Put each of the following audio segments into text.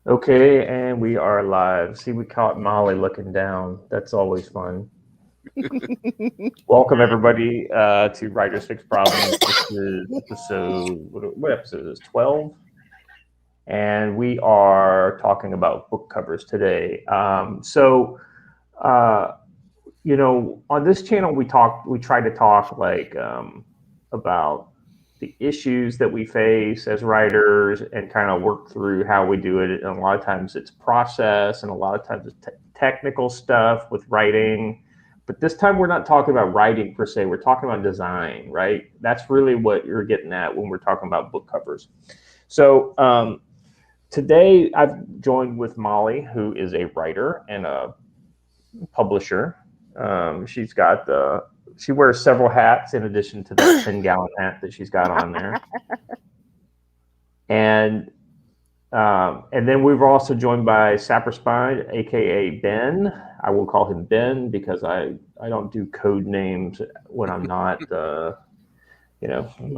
Okay, and we are live. See, we caught Molly looking down. That's always fun. Welcome everybody to Writers Fix Problems. This is episode. What episode is this? 12, and we are talking about book covers today. Uh, on this channel we try to talk about the issues that we face as writers and kind of work through how we do it. And a lot of times it's process, and a lot of times it's technical stuff with writing. But this time we're not talking about writing per se. We're talking about design, right? That's really what you're getting at when we're talking about book covers. So today I've joined with Molly, who is a writer and a publisher. She wears several hats in addition to that 10-gallon hat that she's got on there. And then we were also joined by Sapper Spine, aka Ben. I will call him Ben because I don't do code names when I'm not. My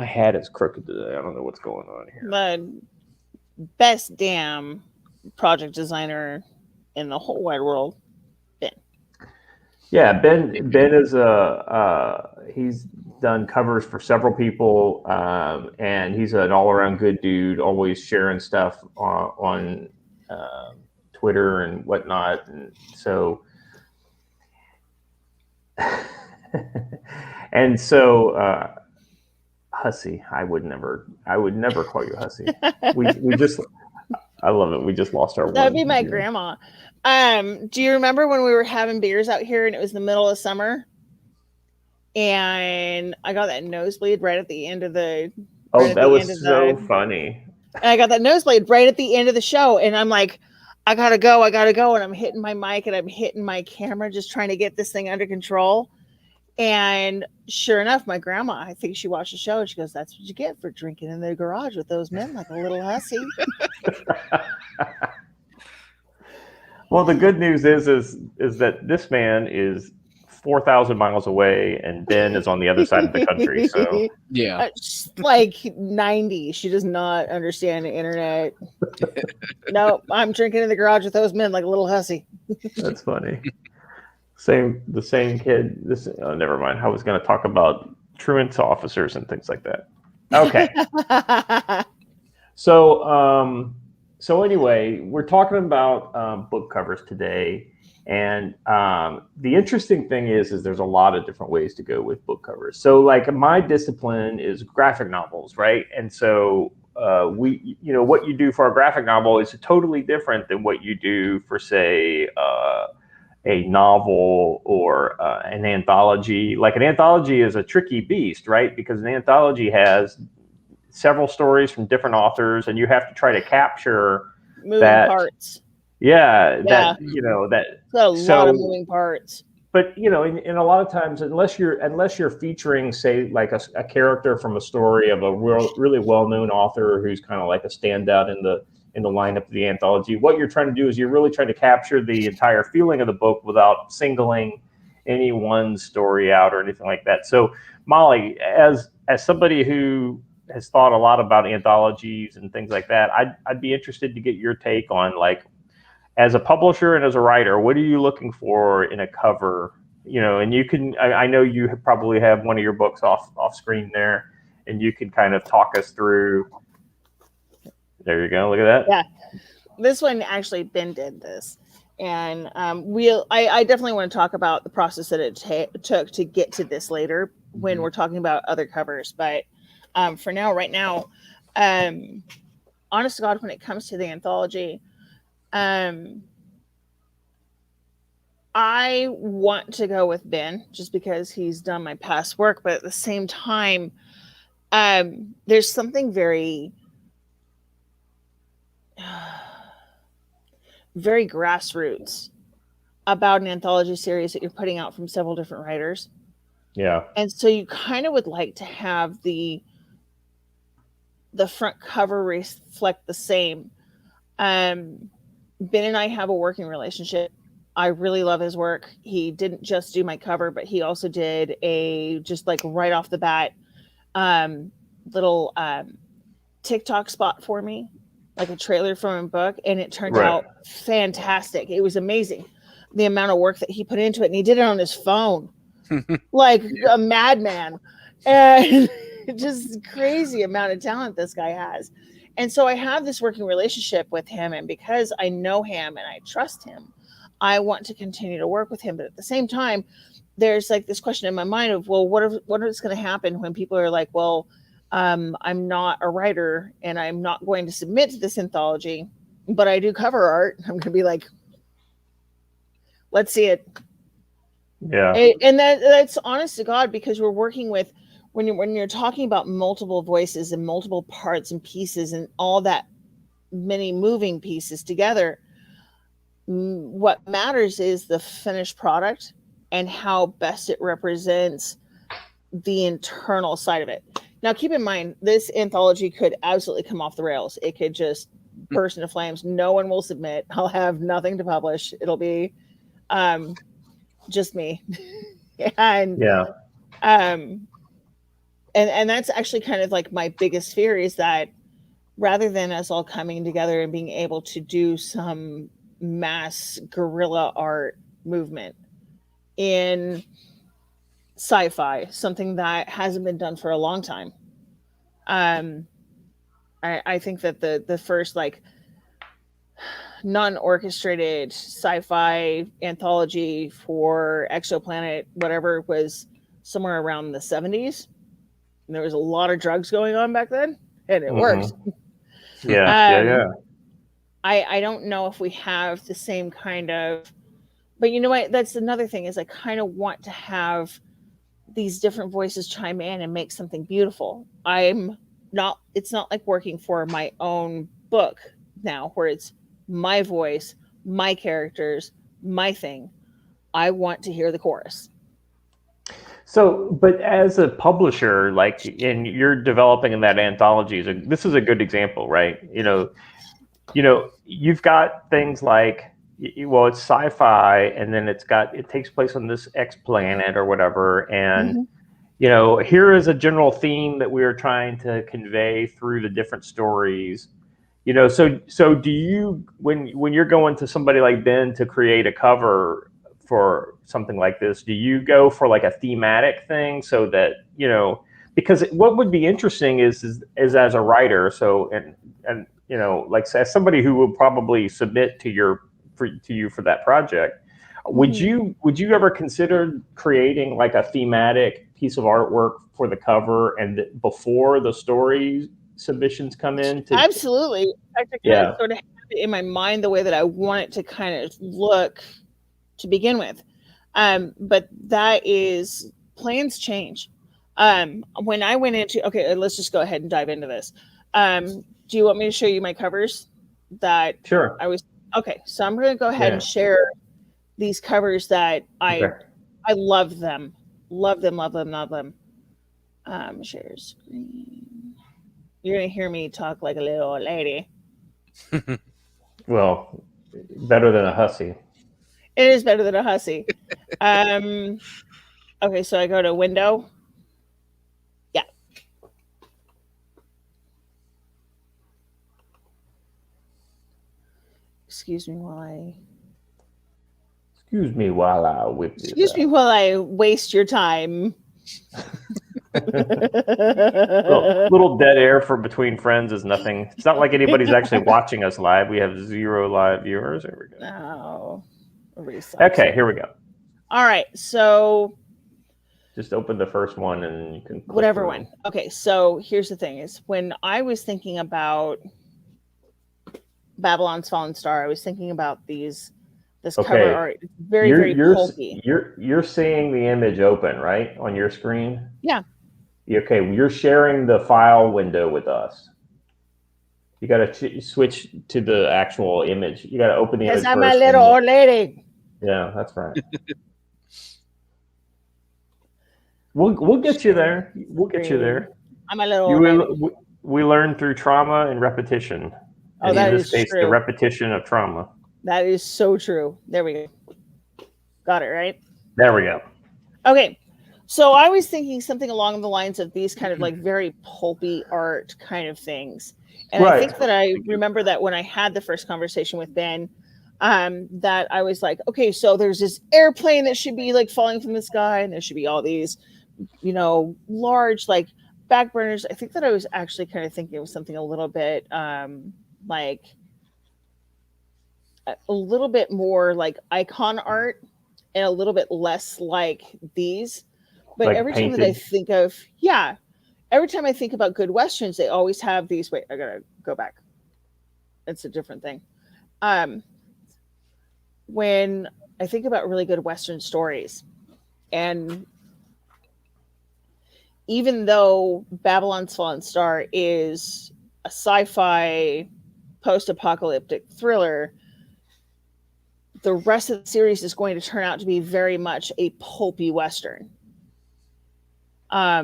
hat is crooked today. I don't know what's going on here. The best damn project designer in the whole wide world, Ben. Yeah, Ben is he's done covers for several people, and he's an all around good dude. Always sharing stuff on Twitter and whatnot, and so Hussy. I would never call you Hussy. We just, I love it. We just lost our. That would be my grandma. Do you remember when we were having beers out here and it was the middle of summer, and I got that nosebleed right at the end of the. That was so funny. And I got that nosebleed right at the end of the show, and I'm like, I gotta go, and I'm hitting my mic and I'm hitting my camera, just trying to get this thing under control. And sure enough, my grandma, I think she watched the show, and she goes, "That's what you get for drinking in the garage with those men like a little hussy." Well, the good news is that this man is 4,000 miles away, and Ben is on the other side of the country. So yeah, like 90. She does not understand the internet. No, I'm drinking in the garage with those men like a little hussy. That's funny. The same kid. Never mind. I was going to talk about truant officers and things like that. Okay. So anyway, we're talking about book covers today, and the interesting thing is there's a lot of different ways to go with book covers. So like my discipline is graphic novels, right? And so what you do for a graphic novel is totally different than what you do for, say, a novel or an anthology. Like an anthology is a tricky beast, right? Because an anthology has several stories from different authors, and you have to try to capture moving parts. Yeah. That's a lot of moving parts. But in a lot of times, unless you're featuring, say, like a character from a story of a really well-known author who's kind of like a standout in the lineup of the anthology, what you're trying to do is you're really trying to capture the entire feeling of the book without singling any one story out or anything like that. So, Molly, as somebody who has thought a lot about anthologies and things like that, I'd be interested to get your take on, like, as a publisher and as a writer, what are you looking for in a cover? And you can, I know you probably have one of your books off screen there, and you can kind of talk us through. There you go. Look at that. Yeah. This one, actually, Ben did this. And I definitely want to talk about the process that it took to get to this later when we're talking about other covers. But for now, right now, honest to God, when it comes to the anthology, I want to go with Ben just because he's done my past work. But at the same time, there's something very... very grassroots about an anthology series that you're putting out from several different writers. Yeah. And so you kind of would like to have the front cover reflect the same. Ben and I have a working relationship. I really love his work. He didn't just do my cover, but he also did just like right off the bat, little TikTok spot for me like a trailer from a book, and it turned Right. out fantastic. It was amazing, the amount of work that he put into it, and he did it on his phone, like a madman, and just crazy amount of talent this guy has. And so I have this working relationship with him, and because I know him and I trust him, I want to continue to work with him. But at the same time, there's like this question in my mind of, well, what is going to happen when people are like, well, I'm not a writer and I'm not going to submit to this anthology, but I do cover art. I'm going to be like, let's see it. Yeah. And that's honest to God, because we're working with, when you're talking about multiple voices and multiple parts and pieces and all that many moving pieces together, what matters is the finished product and how best it represents the internal side of it. Now, keep in mind, this anthology could absolutely come off the rails. It could just burst into flames. No one will submit. I'll have nothing to publish. It'll be just me. And Yeah. and that's actually kind of like my biggest fear, is that rather than us all coming together and being able to do some mass guerrilla art movement in sci-fi, something that hasn't been done for a long time. I think that the first like non-orchestrated sci-fi anthology for Exoplanet, whatever, was somewhere around the 70s. And there was a lot of drugs going on back then, and it worked. Yeah. I don't know if we have the same kind of, but you know what? That's another thing, is I kind of want to have these different voices chime in and make something beautiful. It's not like working for my own book now, where it's my voice, my characters, my thing. I want to hear the chorus. So, but as a publisher, like, and you're developing in that anthology, this is a good example, right? You've got things like, well, it's sci-fi, and then it takes place on this X planet or whatever, and here is a general theme that we are trying to convey through the different stories. So do you, when you're going to somebody like Ben to create a cover for something like this, do you go for like a thematic thing, so that because what would be interesting is as a writer, so and like as somebody who will probably submit to you for that project, would you ever consider creating like a thematic piece of artwork for the cover and before the story submissions come in? Absolutely. In fact, I kind of sort of have it in my mind the way that I want it to kind of look to begin with. But that is, plans change. When I went into, okay, let's just go ahead and dive into this. Do you want me to show you my covers that Sure. Okay, so I'm going to go ahead and share these covers that I love them. Love them. Share screen. You're going to hear me talk like a little old lady. Well, better than a hussy. It is better than a hussy. Okay, so I go to window. Yeah. Excuse me while I whip you. Excuse me while I waste your time. little dead air for between friends is nothing. It's not like anybody's actually watching us live. We have 0 live viewers. There we go. Oh, okay, here we go. All right, so just open the first one and you can whatever one. Okay, so here's the thing: is when I was thinking about Babylon's Fallen Star, I was thinking about this cover art. It's very pulpy. You're seeing the image open, right, on your screen? Yeah. Okay, you're sharing the file window with us. You got to switch to the actual image. You got to open the image. Because I'm a little old lady. Yeah, that's right. We'll get you there. We'll get you there. I'm a little old lady. We learn through trauma and repetition. Oh, that is true. The repetition of trauma. That is so true. There we go. Got it, right? There we go. Okay. So I was thinking something along the lines of these kind of like very pulpy art kind of things. And I Right. think that I remember that when I had the first conversation with Ben, that I was like, okay, so there's this airplane that should be like falling from the sky, and there should be all these, large like back burners. I think that I was actually kind of thinking it was something a little bit like a little bit more like icon art and a little bit less like these. But Like every time that I painted. think of, every time I think about good Westerns, they always have these. Wait, I gotta go back. It's a different thing. When I think about really good Western stories, and even though Babylon's Fallen Star is a sci-fi post-apocalyptic thriller, the rest of the series is going to turn out to be very much a pulpy Western. I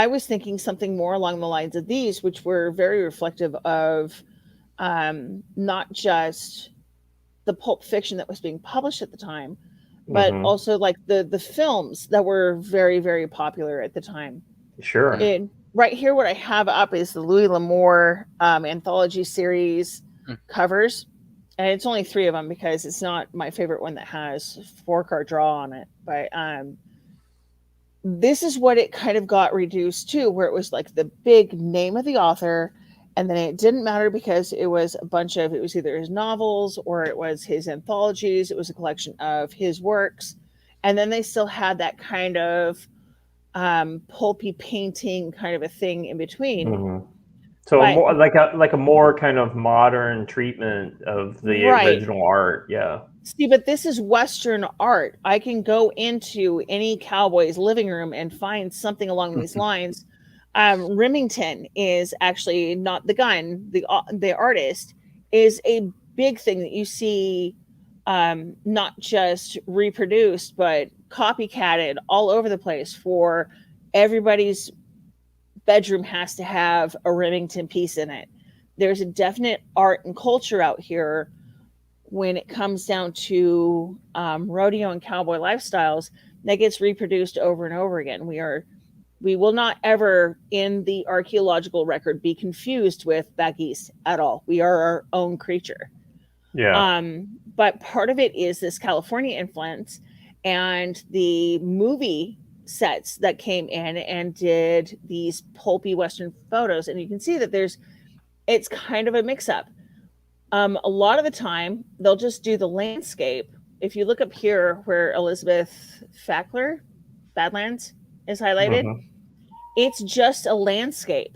was thinking something more along the lines of these, which were very reflective of not just the pulp fiction that was being published at the time, but also like the films that were very, very popular at the time. Sure. And right here, what I have up is the Louis L'Amour anthology series covers. And it's only 3 of them because it's not my favorite one that has 4-card draw on it. But this is what it kind of got reduced to, where it was like the big name of the author. And then it didn't matter because it was it was either his novels or it was his anthologies. It was a collection of his works. And then they still had that kind of pulpy painting kind of a thing in between. So more, like a more kind of modern treatment of the original art. Yeah. See, but this is Western art. I can go into any cowboy's living room and find something along these lines. Remington is actually not the gun. The artist is a big thing that you see, not just reproduced, but copycatted all over the place. For everybody's bedroom has to have a Remington piece in it. There's a definite art and culture out here when it comes down to rodeo and cowboy lifestyles that gets reproduced over and over again. We will not ever in the archaeological record be confused with back east at all. We are our own creature. Yeah. But part of it is this California influence and the movie sets that came in and did these pulpy Western photos. And you can see that it's kind of a mix up. A lot of the time they'll just do the landscape. If you look up here where Elizabeth Fackler, Badlands, is highlighted, it's just a landscape.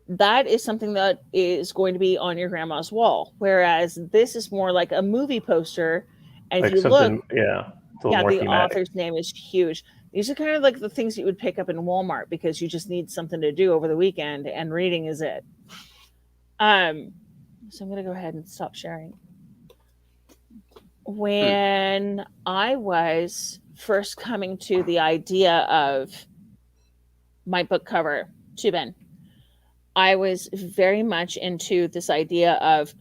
That is something that is going to be on your grandma's wall. Whereas this is more like a movie poster. And like if you look, the thematic. Author's name is huge. These are kind of like the things you would pick up in Walmart because you just need something to do over the weekend, and reading is it. So I'm going to go ahead and stop sharing. When I was first coming to the idea of my book cover to Ben, I was very much into this idea of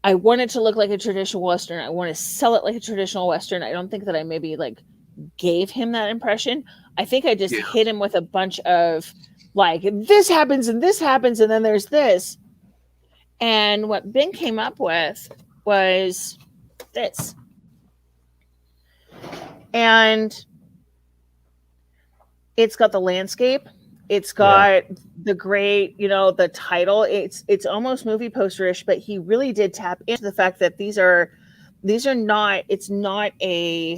I want it to look like a traditional Western. I want to sell it like a traditional Western. I don't think that I maybe like gave him that impression. I think I just hit him with a bunch of like, this happens and this happens and then there's this. And what Ben came up with was this. And it's got the landscape. It's got the great, the title. It's almost movie posterish, but he really did tap into the fact that these are not, it's not a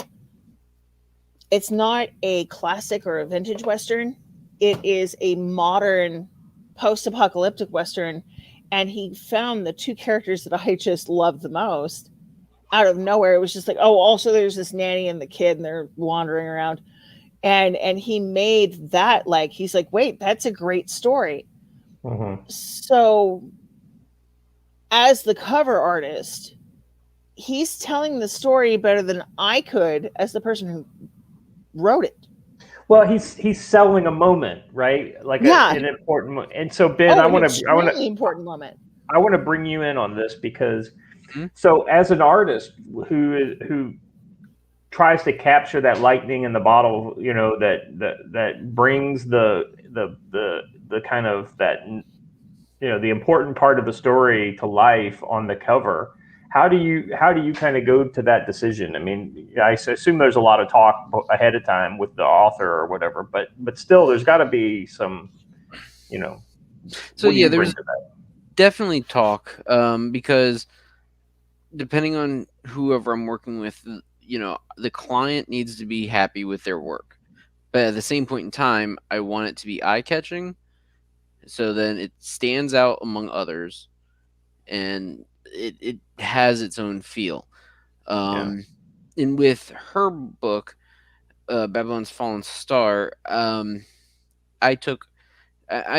classic or a vintage Western. It is a modern post-apocalyptic Western. And he found the 2 characters that I just loved the most out of nowhere. It was just like, oh, also there's this nanny and the kid and they're wandering around. And he made that like, he's like, wait, that's a great story. So as the cover artist, he's telling the story better than I could as the person who wrote it. Well, he's selling a moment, right? Like an important moment. And so Ben, I want to important moment. I want to bring you in on this because so as an artist who tries to capture that lightning in the bottle, that brings the kind of that the important part of the story to life on the cover. How do you kind of go to that decision? I mean, I assume there's a lot of talk ahead of time with the author or whatever, but still, there's got to be some, So what do yeah, you there bring was to that? definitely talk, because depending on whoever I'm working with, the client needs to be happy with their work. But at the same point in time, I want it to be eye-catching, so then it stands out among others, and it has its own feel. And with her book, Babylon's Fallen Star, I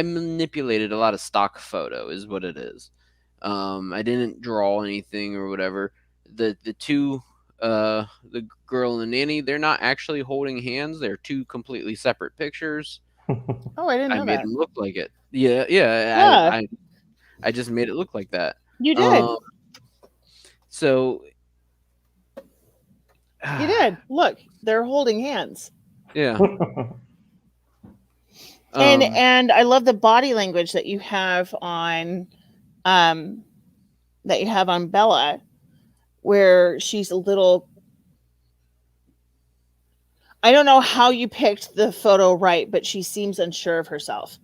manipulated a lot of stock photo, is what it is. I didn't draw anything or whatever. The two, the girl and the nanny, they're not actually holding hands. They're two completely separate pictures. Oh, I didn't I know made that. them look like it. Yeah. Yeah. I just made it look like that. You did. So You did. Look, they're holding hands. Yeah. And I love the body language that you have on Bella, where she's a little. I don't know how you picked the photo right, but she seems unsure of herself.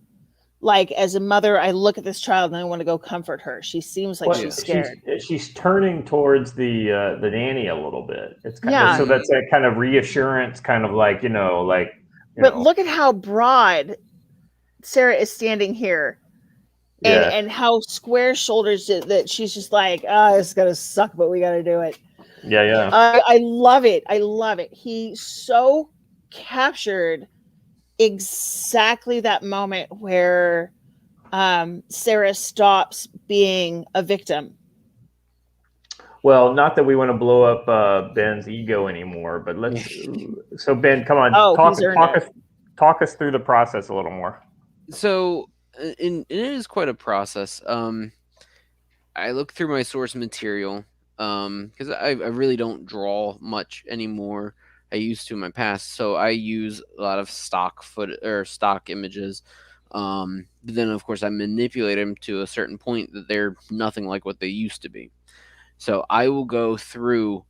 Like, as a mother, I look at this child and I want to go comfort her. She seems like she's scared. She's turning towards the nanny a little bit. It's kind Yeah. of, so that's a kind of reassurance, kind of like But look at how broad Sarah is standing here, and how square shoulders that she's just like, it's gonna suck, but we got to do it. Yeah. I love it. I love it. He so captured exactly that moment where Sarah stops being a victim. Well, not that we want to blow up Ben's ego anymore, but so Ben, come on, talk us through the process a little more. So, it is quite a process. I look through my source material, because I really don't draw much anymore. I used to in my past, so I use a lot of stock images. But then, of course, I manipulate them to a certain point that they're nothing like what they used to be. So I will go through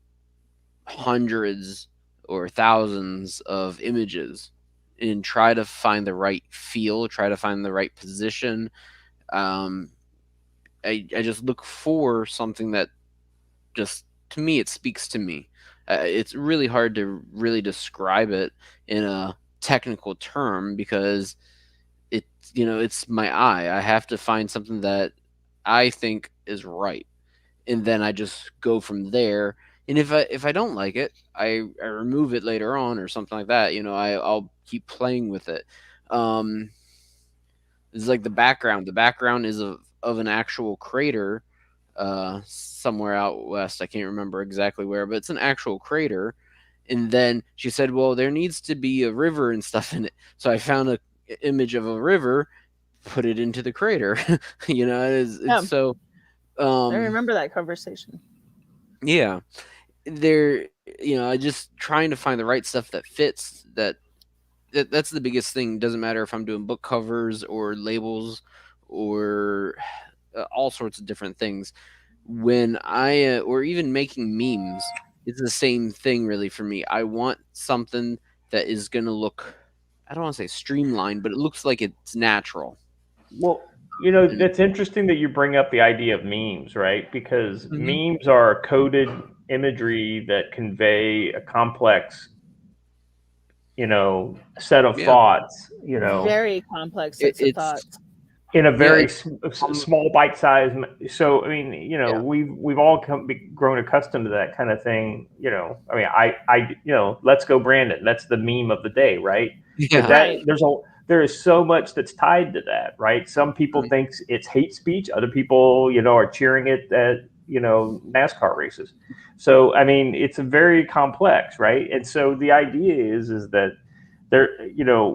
hundreds or thousands of images and try to find the right feel, try to find the right position. I just look for something that just, to me, it speaks to me. It's really hard to really describe it in a technical term because it's my eye. I have to find something that I think is right, and then I just go from there. And if I don't like it, I remove it later on or something like that. I'll keep playing with it. It's like the background. The background is of an actual crater somewhere out west. I can't remember exactly where, but it's an actual crater. And then she said, well, there needs to be a river and stuff in it. So I found an image of a river, put it into the crater. It's so... I remember that conversation. Yeah. I just trying to find the right stuff that fits. That's the biggest thing. Doesn't matter if I'm doing book covers or labels or all sorts of different things. When I or even making memes, it's the same thing really for me. I want something that is going to look, I don't want to say streamlined, but it looks like it's natural. Well, that's interesting that you bring up the idea of memes, right? Because memes are coded imagery that convey a complex, set of thoughts, very complex sets of thoughts in a very small bite size. So, I mean, we've all grown accustomed to that kind of thing. I mean, let's go Brandon. That's the meme of the day, right? Yeah. But there is so much that's tied to that, right? Some people think it's hate speech. Other people, are cheering it at, NASCAR races. So, I mean, it's a very complex, right? And so the idea is that there,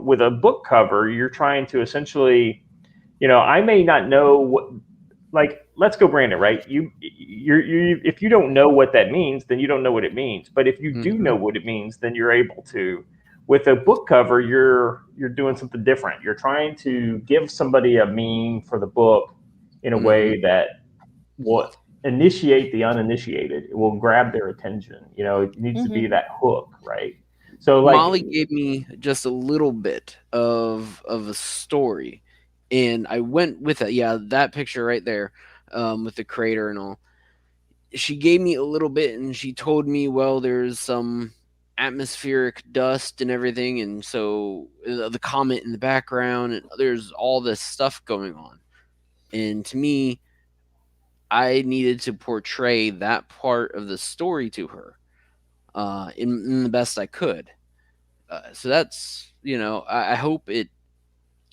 with a book cover, you're trying to essentially, I may not know what, like, let's go Brandon, right? You if you don't know what that means, then you don't know what it means. But if you do know what it means, then you're able to. With a book cover, you're doing something different. You're trying to give somebody a meme for the book, in a way that will initiate the uninitiated. It will grab their attention. You know, it needs to be that hook, right? So like Molly gave me just a little bit of a story, and I went with it. Yeah, that picture right there, with the crater and all. She gave me a little bit, and she told me, well, there's some atmospheric dust and everything, and so the comet in the background, and there's all this stuff going on. And to me, I needed to portray that part of the story to her in the best I could. So that's, I hope it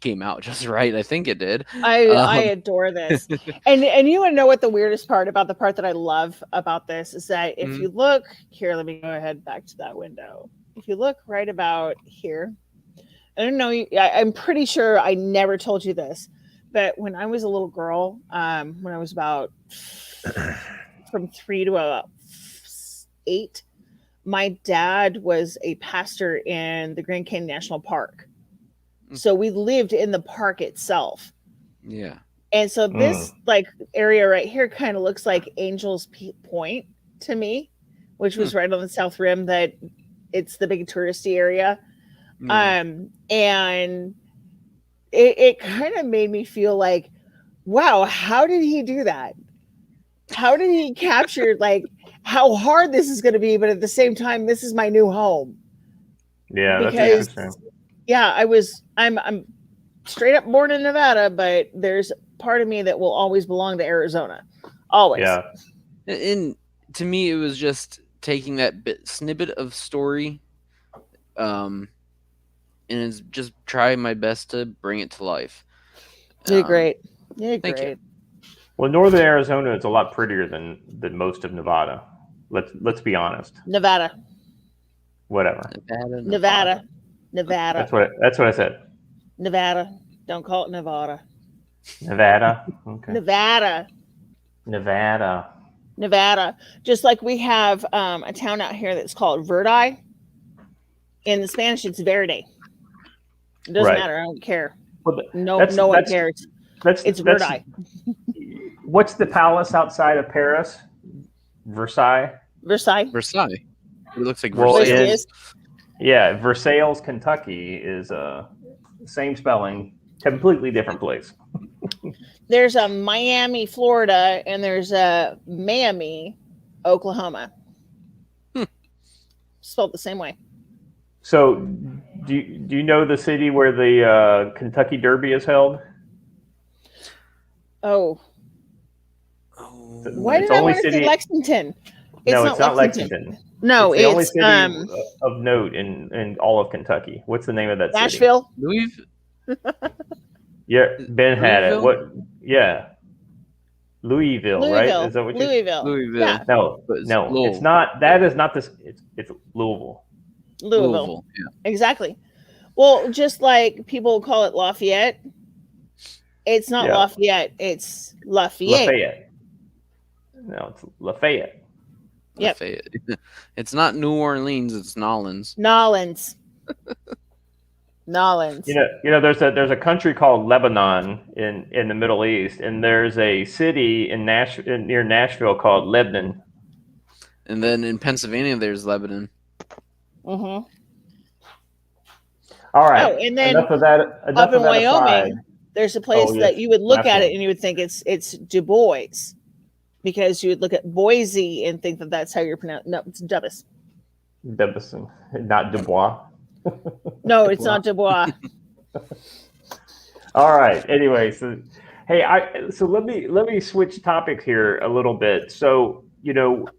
came out just right. I think it did. I adore this. And you want to know what the weirdest part about the part that I love about this is that if you look here, let me go ahead back to that window. If you look right about here, I don't know, I'm pretty sure I never told you this, but when I was a little girl, when I was about from 3 to about 8, my dad was a pastor in the Grand Canyon National Park. So we lived in the park itself. Yeah. And so this like area right here kind of looks like Angel's Point to me, which was right on the south rim, that it's the big touristy area. Yeah. And it kind of made me feel like, wow, how did he do that? How did he capture like how hard this is going to be, but at the same time, this is my new home. Yeah, because, that's interesting. Yeah, I'm straight up born in Nevada, but there's part of me that will always belong to Arizona. Always. Yeah. And to me, it was just taking that snippet of story, and it's just trying my best to bring it to life. You're great. You're thank great. You. Well, northern Arizona is a lot prettier than most of Nevada. Let's be honest. Nevada. Whatever. Nevada. That's what I said. Nevada. Don't call it Nevada. Nevada. Okay. Nevada. Just like we have a town out here that's called Verdi. In the Spanish, it's Verde. It doesn't matter. I don't care. Well, no one cares. It's Verdi. What's the palace outside of Paris? Versailles. It looks like Versailles. Yeah, Versailles, Kentucky is same spelling, completely different place. There's a Miami, Florida, and there's a Miami, Oklahoma. Spelled the same way. So, do you know the city where the Kentucky Derby is held? Oh. Why did I want to say Lexington? No, it's not Lexington. No, it's the only city of note in all of Kentucky. What's the name of that Nashville? city? Louisville. Yeah, Ben had it. What? Yeah, Louisville, right? Is that what Louisville? Yeah. No, it's not. That is not this. It's Louisville. Louisville. Yeah. Exactly. Well, just like people call it Lafayette, it's not Lafayette. It's Lafayette. No, it's Lafayette. Yep. It's not New Orleans, it's Nolans. Nolans. You know, there's a country called Lebanon in the Middle East, and there's a city near Nashville called Lebanon. And then in Pennsylvania, there's Lebanon. Mm-hmm. All right. Oh, and then enough of that. Up in Wyoming, there's a place that you would look at it and you would think it's Du Bois. Because you would look at Boise and think that that's how you're pronouncing. No, it's Dubis. Dubison, not Dubois. No, it's not Dubois. All right. Anyway, so hey, let me switch topics here a little bit. So you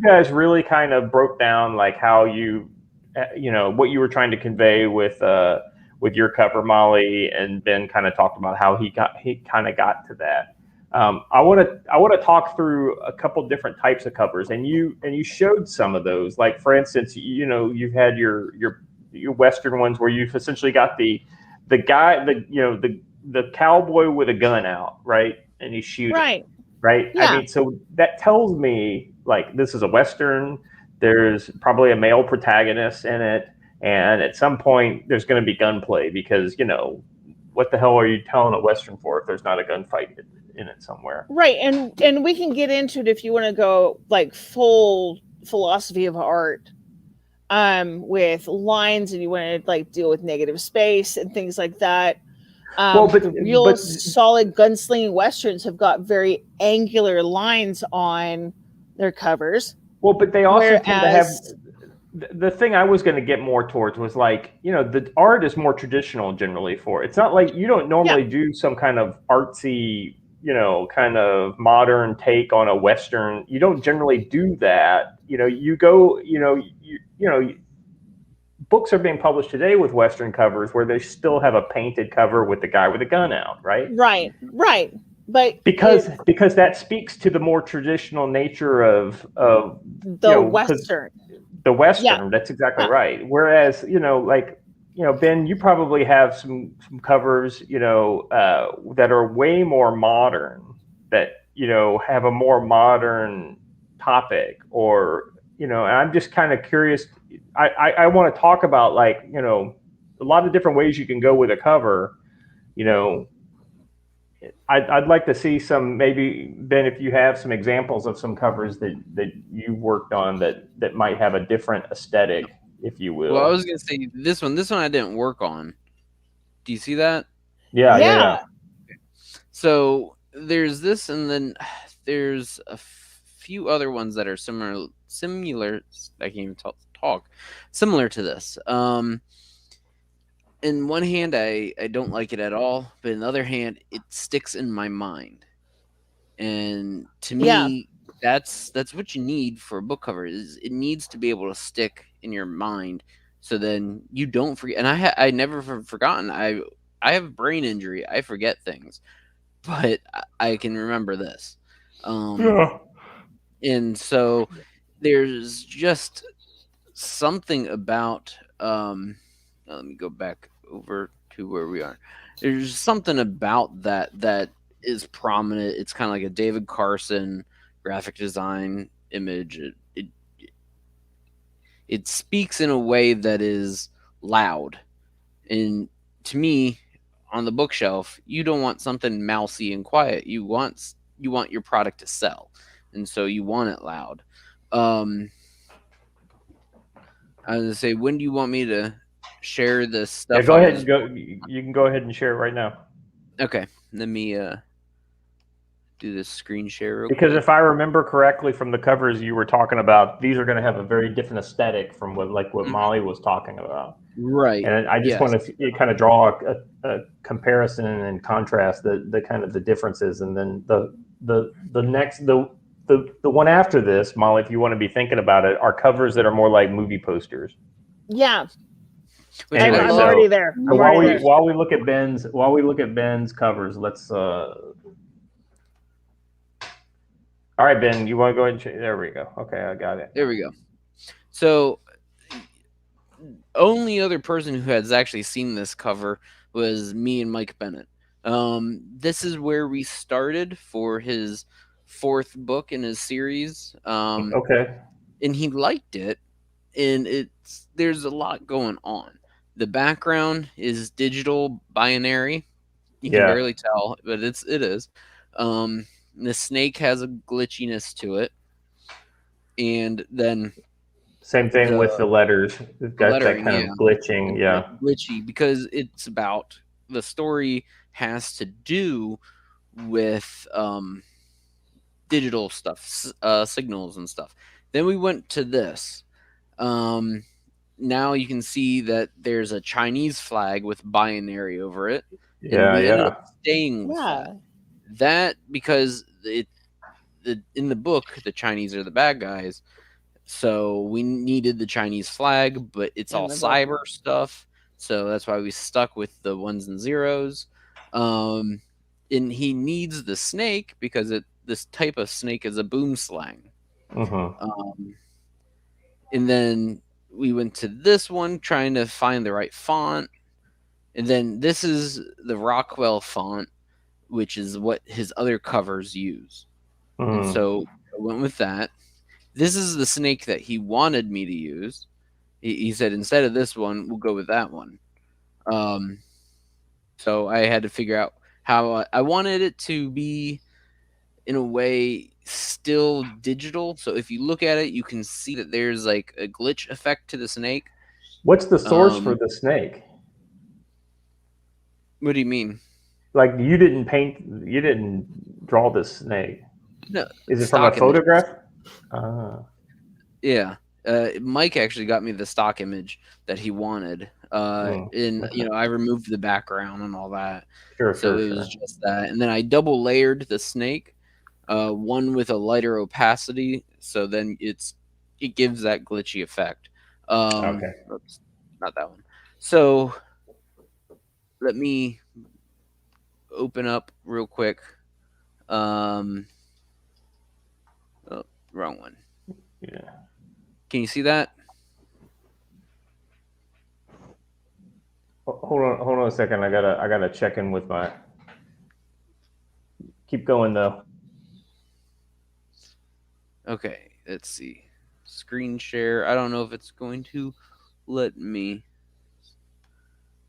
guys really kind of broke down like how what you were trying to convey with your cover, Molly, and Ben kind of talked about how he kind of got to that. I want to talk through a couple different types of covers, and you showed some of those. Like for instance, you've had your Western ones where you've essentially got the guy, the cowboy with a gun out, right, and he's shooting, right. Yeah. I mean, so that tells me like this is a Western. There's probably a male protagonist in it, and at some point there's going to be gunplay because what the hell are you telling a Western for if there's not a gunfight in it somewhere. Right, and we can get into it if you want to go like full philosophy of art, with lines, and you want to like deal with negative space and things like that. Well, The real solid gunslinging westerns have got very angular lines on their covers. Well, but they also tend to have. Whereas- The thing I was going to get more towards was like, the art is more traditional generally for it. It's not like you don't normally do some kind of artsy, kind of modern take on a Western. You don't generally do that. You go, books are being published today with Western covers where they still have a painted cover with the guy with a gun out, right? Right. But because that speaks to the more traditional nature of the Western. The Western, that's exactly right. Whereas, Ben, you probably have some covers, that are way more modern, that, have a more modern topic, or, and I'm just kind of curious. I want to talk about, like, a lot of different ways you can go with a cover. I'd like to see some, maybe, Ben, if you have some examples of some covers that you worked on that might have a different aesthetic, if you will. Well, I was going to say this one I didn't work on. Do you see that? Yeah. So there's this, and then there's a few other ones that are similar. I can't even talk. Similar to this. In one hand, I don't like it at all, but in the other hand, it sticks in my mind. And to me, that's what you need for a book cover. Is it needs to be able to stick in your mind, so then you don't forget. And I never forgotten. I have a brain injury. I forget things, but I can remember this. And so there's just something about. Let me go back over to where we are. There's something about that is prominent. It's kind of like a David Carson graphic design image. It speaks in a way that is loud. And to me, on the bookshelf, you don't want something mousy and quiet. You want your product to sell, and so you want it loud. I was gonna say, when do you want me to share this stuff? Yeah, go ahead. You can go ahead and share it right now. Okay, let me do this screen share. Because if I remember correctly from the covers you were talking about, these are going to have a very different aesthetic from what Molly was talking about. Right. And I just want to kind of draw a comparison and contrast the kind of the differences, and then the next the one after this, Molly, if you want to be thinking about it, are covers that are more like movie posters. Yeah. Anyway, I'm already there. So while we look at Ben's covers, let's. All right, Ben, you want to go ahead and there we go. Okay, I got it. There we go. So, only other person who has actually seen this cover was me and Mike Bennett. This is where we started for his 4th book in his series. Okay. And he liked it, and there's a lot going on. The background is digital binary. You can barely tell, but it is. The snake has a glitchiness to it, and then same thing with the letters. It's got that kind of glitching, glitchy, because it's about the story has to do with digital stuff, signals and stuff. Then we went to this. Now you can see that there's a Chinese flag with binary over it. Yeah. Staying with that because in the book the Chinese are the bad guys, so we needed the Chinese flag, but it's all cyber stuff, so that's why we stuck with the 1s and 0s. And he needs the snake because this type of snake is a boom slang. And then we went to this one trying to find the right font, and then this is the Rockwell font, which is what his other covers use. And so I went with that. This is the snake that he wanted me to use. He said, instead of this one, we'll go with that one. So I had to figure out how I wanted it to be, in a way, still digital. So if you look at it, you can see that there's like a glitch effect to the snake. What's the source for the snake? What do you mean? Like you didn't draw this snake. No, Is it from a photograph? Yeah. Mike actually got me the stock image that he wanted. I removed the background and all that. Sure. It was just that. And then I double layered the snake, one with a lighter opacity, so then it gives that glitchy effect. Okay. Oops, not that one. So let me open up real quick. Oh, wrong one. Yeah. Can you see that? Hold on a second. I gotta check in with my. Keep going though. Okay, let's see. Screen share. I don't know if it's going to let me.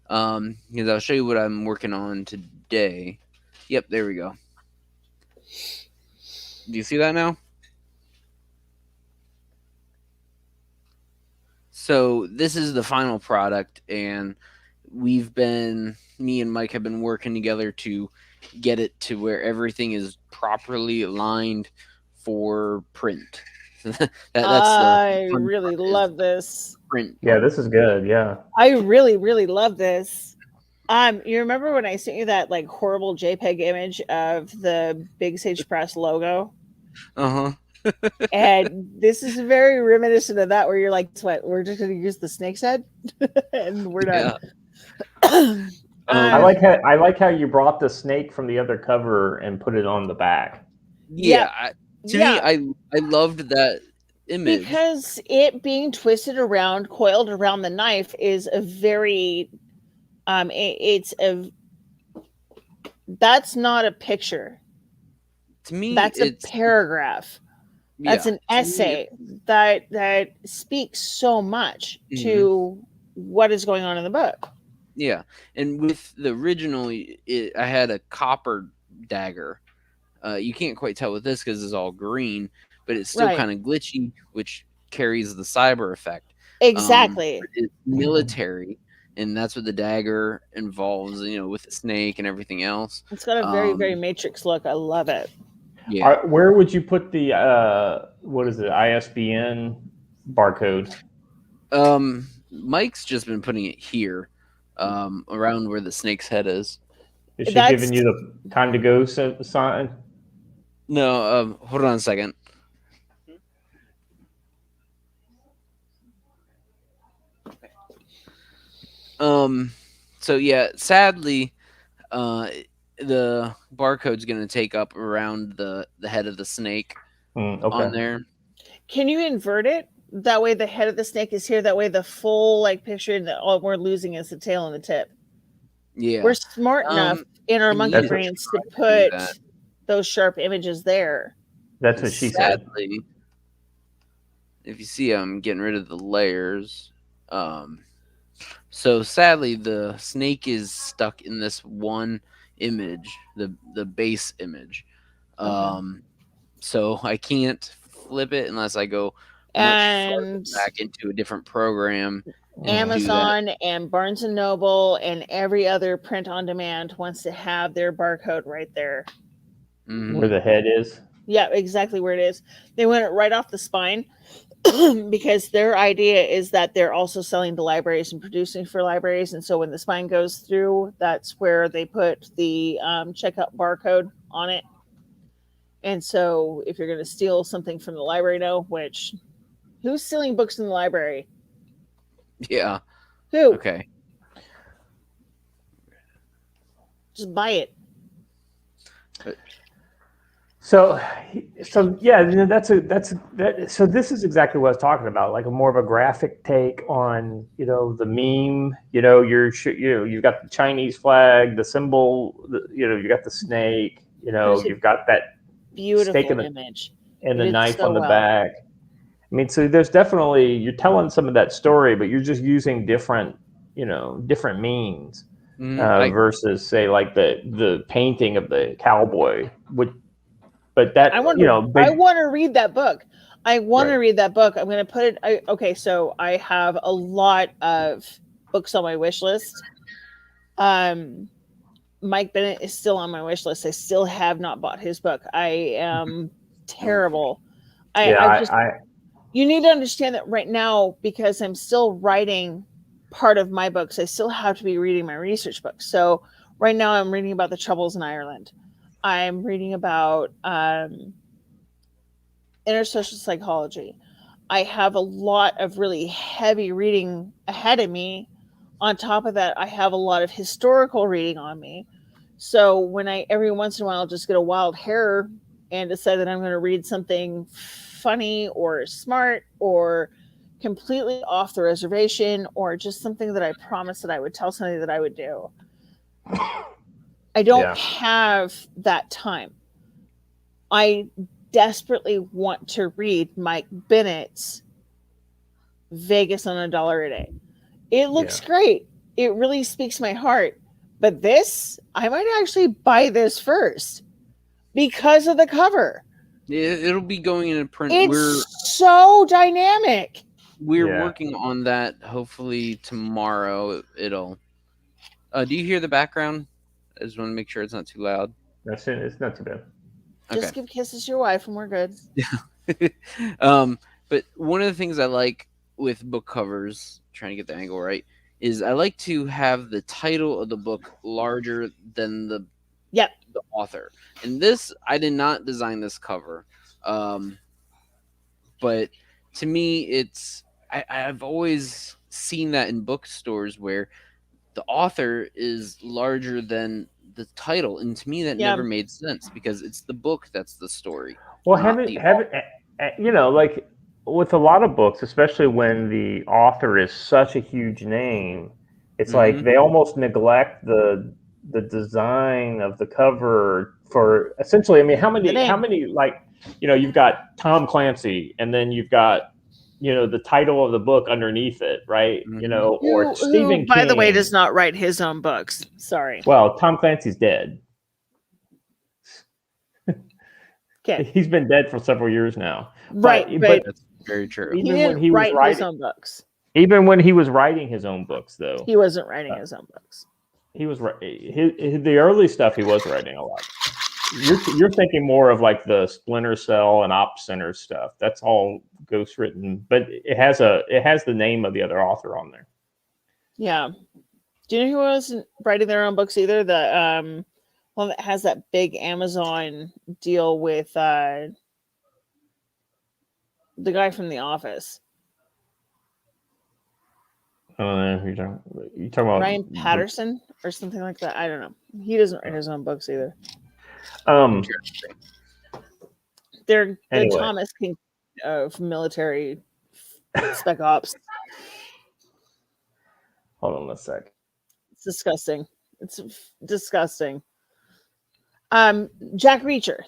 Because I'll show you what I'm working on today. Yep, there we go. Do you see that now? So this is the final product, and me and Mike have been working together to get it to where everything is properly aligned for print. I really love this. Print. Yeah, this is good. Yeah. I really, really love this. You remember when I sent you that like horrible JPEG image of the Big Sage Press logo? Uh-huh. And this is very reminiscent of that, where you're like, "What? We're just going to use the snake's head, and we're done." Yeah. I like how you brought the snake from the other cover and put it on the back. Yeah, to me, I loved that image because it being twisted around, coiled around the knife is a very, that's not a picture. To me, that's a paragraph. That's an essay that speaks so much to what is going on in the book. Yeah, and with the original, I had a copper dagger. You can't quite tell with this because it's all green, but it's still kind of glitchy, which carries the cyber effect. Exactly. It's military, and that's what the dagger involves, with the snake and everything else. It's got a very, very Matrix look. I love it. Yeah. Where would you put the what is it, ISBN barcode? Mike's just been putting it here, around where the snake's head is. Is she giving you the time to go sign? No, hold on a second. So yeah, sadly, the barcode's going to take up around the head of the snake on there. Can you invert it? That way the head of the snake is here. That way the full picture, and all we're losing is the tail and the tip. Yeah. We're smart enough in our monkey brains to put those sharp images there. That's what she said. If you see, I'm getting rid of the layers. So sadly, the snake is stuck in this one image, the base image. So I can't flip it unless I go and back into a different program. Amazon and Barnes and Noble and every other print on demand wants to have their barcode right there. Where the head is. Yeah, exactly where it is. They want it right off the spine because their idea is that they're also selling to libraries and producing for libraries. And so when the spine goes through, that's where they put the checkout barcode on it. And so if you're going to steal something from the library now, which who's stealing books in the library? Yeah. Who? Okay. Just buy it. So yeah, so this is exactly what I was talking about, like a more of a graphic take on, the meme, you've got the Chinese flag, the symbol, you got the snake, you've got that beautiful stake image and the knife on the back. I mean, so there's definitely, you're telling some of that story, but you're just using different means. versus say like the painting of the cowboy. But that I want to read that book. I want to read that book. I'm going to put it. Okay, so I have a lot of books on my wish list. Mike Bennett is still on my wish list. I still have not bought his book. I am terrible. You need to understand that right now, because I'm still writing part of my books, I still have to be reading my research books. So right now I'm reading about the Troubles in Ireland. I'm reading about intersocial psychology. I have a lot of really heavy reading ahead of me. On top of that, I have a lot of historical reading on me. So when I every once in a while just get a wild hair and decide that I'm going to read something funny or smart or completely off the reservation or just something that I promised that I would tell somebody that I would do, I don't have that time. I desperately want to read Mike Bennett's Vegas on $1 a Day. It looks great. It really speaks my heart. But this, I might actually buy this first because of the cover. It'll be going in print. It's so dynamic. We're working on that. Hopefully tomorrow it'll. Do you hear the background? I just want to make sure it's not too loud. It's not too bad. Just give kisses to your wife and we're good. But one of the things I like with book covers, trying to get the angle right, is I like to have the title of the book larger than the author. And this, I did not design this cover. But to me, it's I've always seen that in bookstores where the author is larger than the title, and to me that never made sense because it's the book that's the story. Well, like with a lot of books, especially when the author is such a huge name, it's like they almost neglect the design of the cover for essentially. I mean, how many like you've got Tom Clancy, and then you've got the title of the book underneath it, right? Or Stephen King. By the way, does not write his own books. Sorry. Well, Tom Clancy's dead. Okay. He's been dead for several years now. Right, but that's very true. He didn't write his own books. Even when he was writing his own books, though. He wasn't writing his own books. He was the early stuff. He was writing a lot. You're thinking more of like the Splinter Cell and Op Center stuff. That's all ghost written, but it has the name of the other author on there. Yeah. Do you know who wasn't writing their own books either? The one that has that big Amazon deal with the guy from The Office. I don't know who you're talking about. Ryan Patterson or something like that. I don't know. He doesn't write his own books either. They're Thomas King of military spec ops. Hold on a sec. It's disgusting. It's disgusting. Jack Reacher.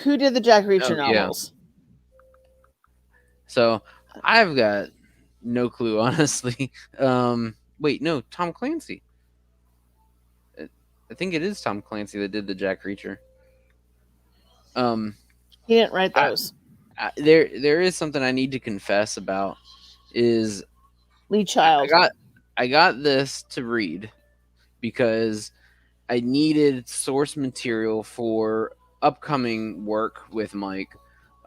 Who did the Jack Reacher novels? So I've got no clue, honestly. Wait, no, Tom Clancy. I think it is Tom Clancy that did the Jack Reacher. He didn't write those. There is something I need to confess about. Is Lee Child. I got this to read because I needed source material for upcoming work with Mike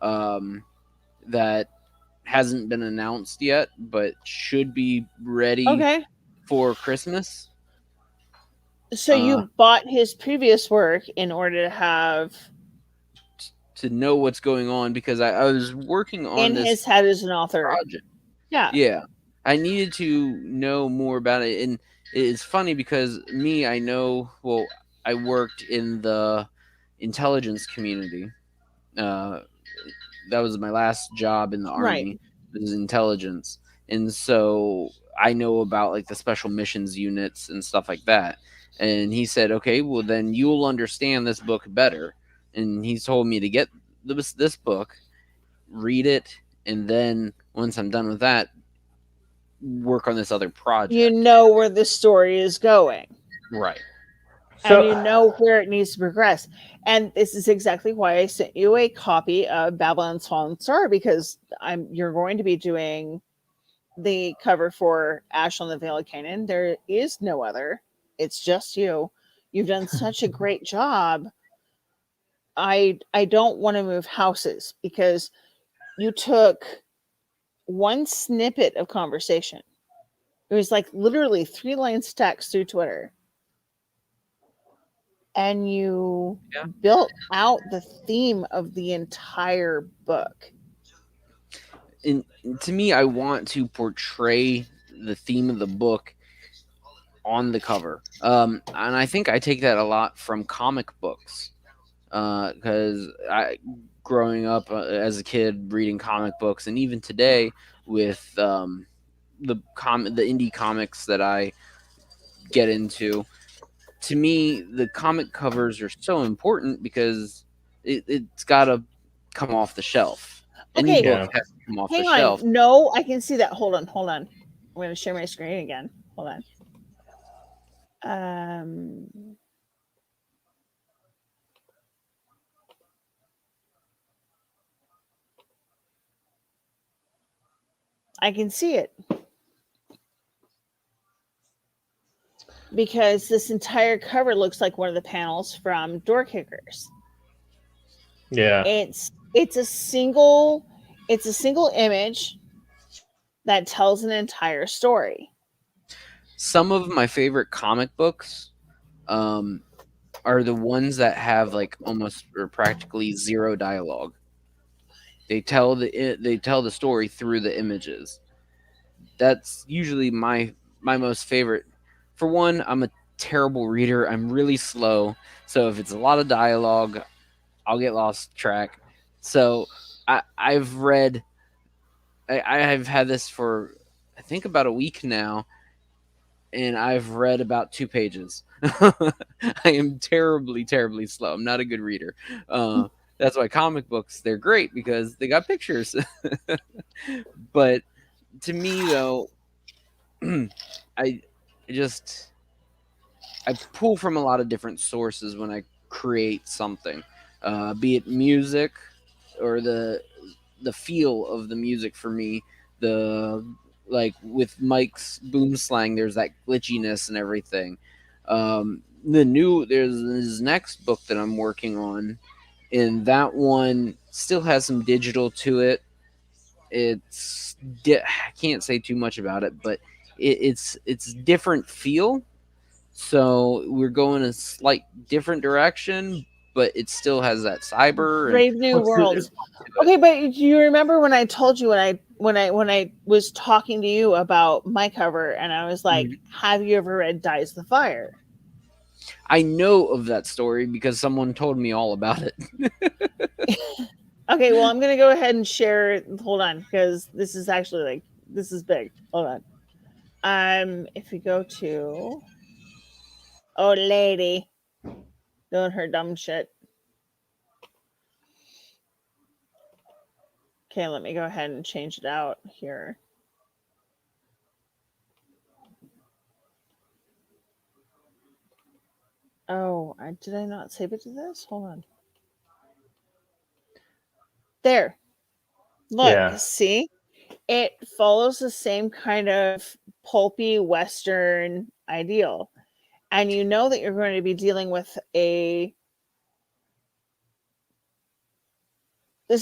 that hasn't been announced yet, but should be ready for Christmas. So you bought his previous work in order to have to know what's going on, because I was working on in his head as an author project. Yeah. I needed to know more about it, and it's funny because I worked in the intelligence community. That was my last job in the Army. Right. It was intelligence, and so I know about like the special missions units and stuff like that. And he said, "Okay, well then you'll understand this book better." And he told me to get this book, read it, and then once I'm done with that, work on this other project. You know where the story is going. Right. And you know where it needs to progress. And this is exactly why I sent you a copy of Babylon's Fallen Star, because you're going to be doing the cover for Ash on the Veil of Canaan. There is no other. It's just you. You've done such a great job. I don't want to move houses because you took one snippet of conversation. It was like literally 3 lines text through Twitter. And you built out the theme of the entire book. And to me, I want to portray the theme of the book on the cover. And I think I take that a lot from comic books. Because growing up as a kid reading comic books, and even today with the indie comics that I get into, to me the comic covers are so important because it's got to come off the shelf. Any book has to come off the shelf. No, I can see that. Hold on. I'm going to share my screen again. Hold on. I can see it. Because this entire cover looks like one of the panels from Doorkickers. Yeah. It's a single image that tells an entire story. Some of my favorite comic books are the ones that have like almost or practically zero dialogue. They tell the story through the images. That's usually my most favorite. For one, I'm a terrible reader. I'm really slow. So if it's a lot of dialogue, I'll get lost track. So I've had this for I think about a week now, and I've read about 2 pages. I am terribly, terribly slow. I'm not a good reader. That's why comic books, they're great because they got pictures. But to me, though, I pull from a lot of different sources when I create something, be it music or the feel of the music for me. Like with Mike's boom slang, there's that glitchiness and everything. There's this next book that I'm working on, and that one still has some digital to it. I can't say too much about it, but it's different feel. So we're going a slight different direction, but it still has that cyber Brave New Worlds. Okay, but do you remember when I told you when I was talking to you about my cover, and I was like, "Have you ever read Dies the Fire?" I know of that story because someone told me all about it. Okay, well, I'm gonna go ahead and share it. Hold on, because this is actually this is big. Hold on. If we go to old lady doing her dumb shit. Okay, let me go ahead and change it out here. Oh, did I not save it to this? Hold on. There. Look, see? It follows the same kind of pulpy Western ideal. And you know that you're going to be dealing with this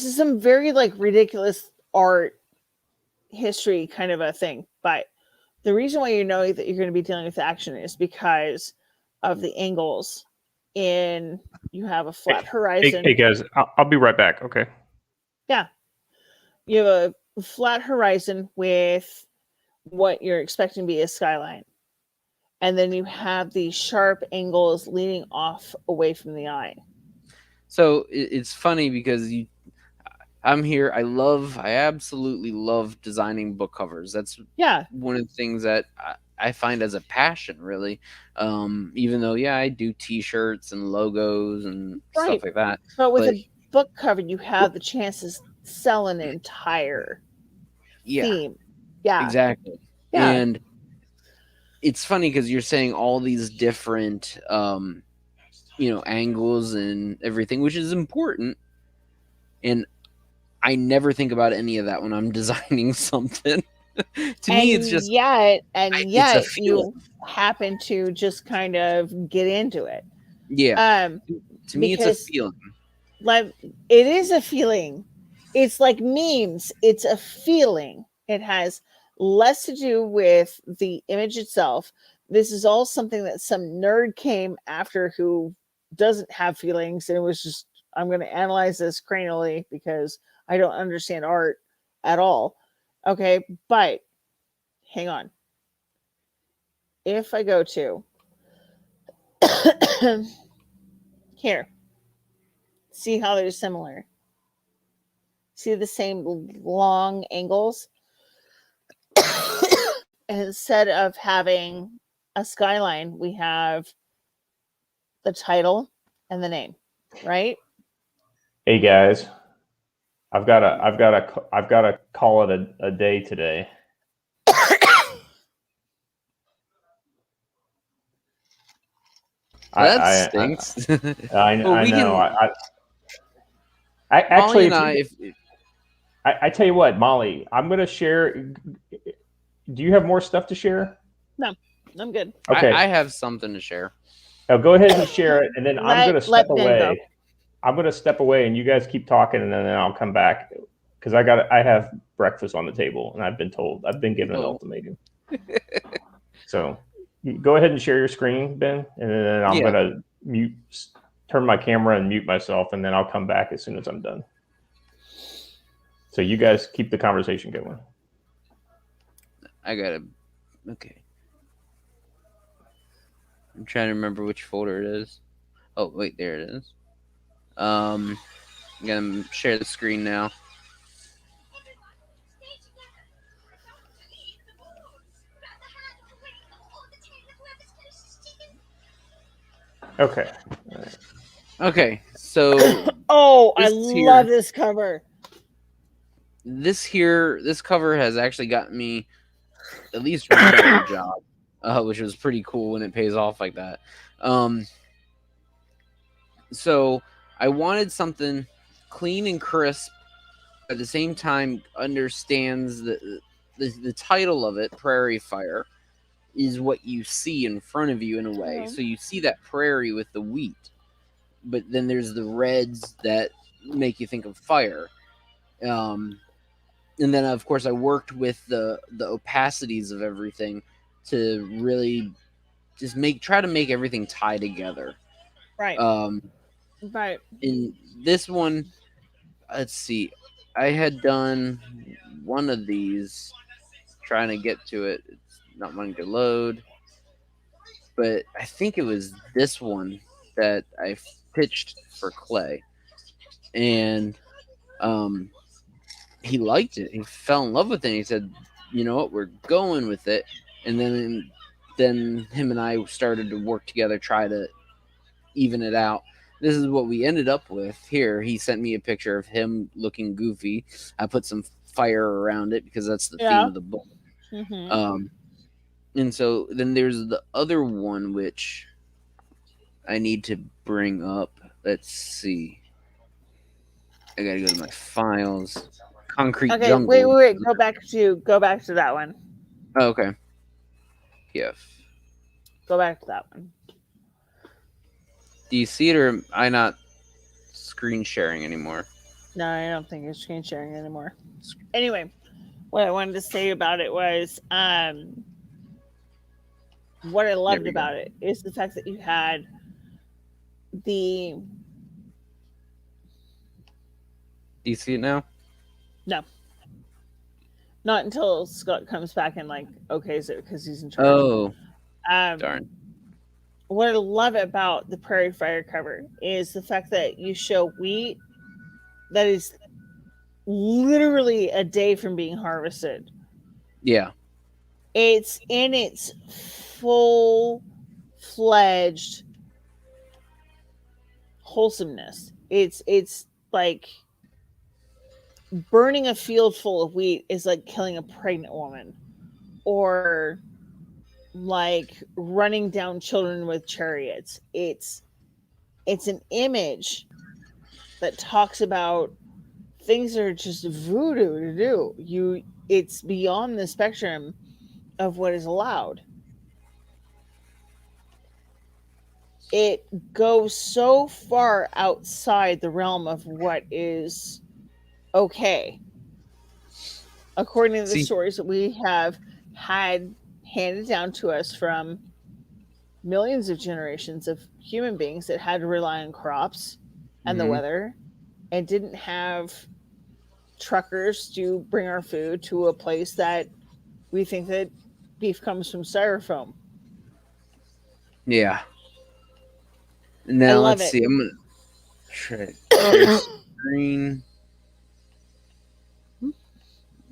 is some very ridiculous art history kind of a thing. But the reason why you know that you're going to be dealing with action is because of the angles you have a flat horizon. Hey guys, I'll be right back. Okay. Yeah. You have a flat horizon with what you're expecting to be a skyline. And then you have these sharp angles leading off away from the eye. So it's funny because I'm here. I absolutely love designing book covers. That's one of the things that I find as a passion, really. Even though, I do T-shirts and logos and stuff like that. But with a book cover, you have the chance to sell an entire theme. Yeah, exactly. Yeah. And it's funny because you're saying all these different angles and everything, which is important, and I never think about any of that when I'm designing something. To me, it's just yet it's a feeling. you happen to just kind of get into it. Yeah. To me, it's a feeling. Like, it is a feeling. It's like memes. It's a feeling. It has less to do with the image itself. This is all something that some nerd came after who doesn't have feelings, and it was just, I'm going to analyze this cranially because I don't understand art at all. Okay, but hang on. If I go to here, see how they're similar. See the same long angles? And instead of having a skyline, we have the title and the name, right? Hey guys, I've got to call it a day today. That stinks. I know. I Molly actually, and I tell you what, Molly, I'm going to share. Do you have more stuff to share? No, I'm good. Okay, I have something to share. Now go ahead and share it, and then I'm going to step away. Go. I'm going to step away, and you guys keep talking, and then I'll come back because I have breakfast on the table, and I've been given an ultimatum. So go ahead and share your screen, Ben, and then I'm going to turn my camera and mute myself, and then I'll come back as soon as I'm done. So you guys keep the conversation going. Okay. I'm trying to remember which folder it is. Oh, wait, there it is. I'm going to share the screen now. Okay. Right. Okay, so... I love this cover. This cover has actually gotten me at least one other job, which was pretty cool when it pays off like that. So I wanted something clean and crisp, at the same time understands the title of it, Prairie Fire, is what you see in front of you in a way. Mm-hmm. So you see that prairie with the wheat, but then there's the reds that make you think of fire. And then, of course, I worked with the opacities of everything to really just try to make everything tie together. Right. Right. In this one, let's see, I had done one of these, trying to get to it. It's not wanting to load. But I think it was this one that I pitched for Clay. And he liked it. He fell in love with it. And he said, "You know what? We're going with it." And then him and I started to work together, try to even it out. This is what we ended up with here. He sent me a picture of him looking goofy. I put some fire around it because that's the theme of the book. Mm-hmm. And so then there's the other one which I need to bring up. Let's see. I gotta go to my files. Concrete Jungle. Wait. Go back to that one. Oh, okay. Yeah. Go back to that one. Do you see it, or am I not screen sharing anymore? No, I don't think it's screen sharing anymore. Anyway, what I wanted to say about it was what I loved about it is the fact that you had the... Do you see it now? No. Not until Scott comes back and okays it because he's in charge. Oh, darn. What I love about the Prairie Fire cover is the fact that you show wheat that is literally a day from being harvested. Yeah. It's in its full-fledged wholesomeness. It's like burning a field full of wheat is like killing a pregnant woman, or like running down children with chariots. It's an image that talks about things that are just voodoo to do. It's beyond the spectrum of what is allowed. It goes so far outside the realm of what is okay, according to the See, stories that we have had handed down to us from millions of generations of human beings that had to rely on crops and the mhm. weather and didn't have truckers to bring our food to a place that we think that beef comes from styrofoam. Yeah. I Now love let's it. see. I'm gonna share screen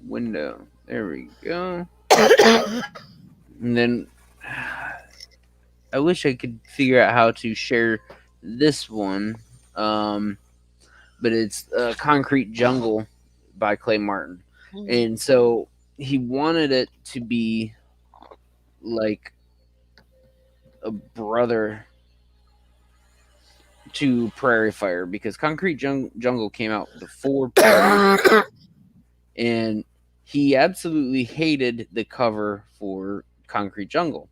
window. There we go. And then I wish I could figure out how to share this one. But it's Concrete Jungle by Clay Martin. And so he wanted it to be like a brother to Prairie Fire, because Concrete Jungle came out before Prairie Fire, and he absolutely hated the cover for Concrete Jungle.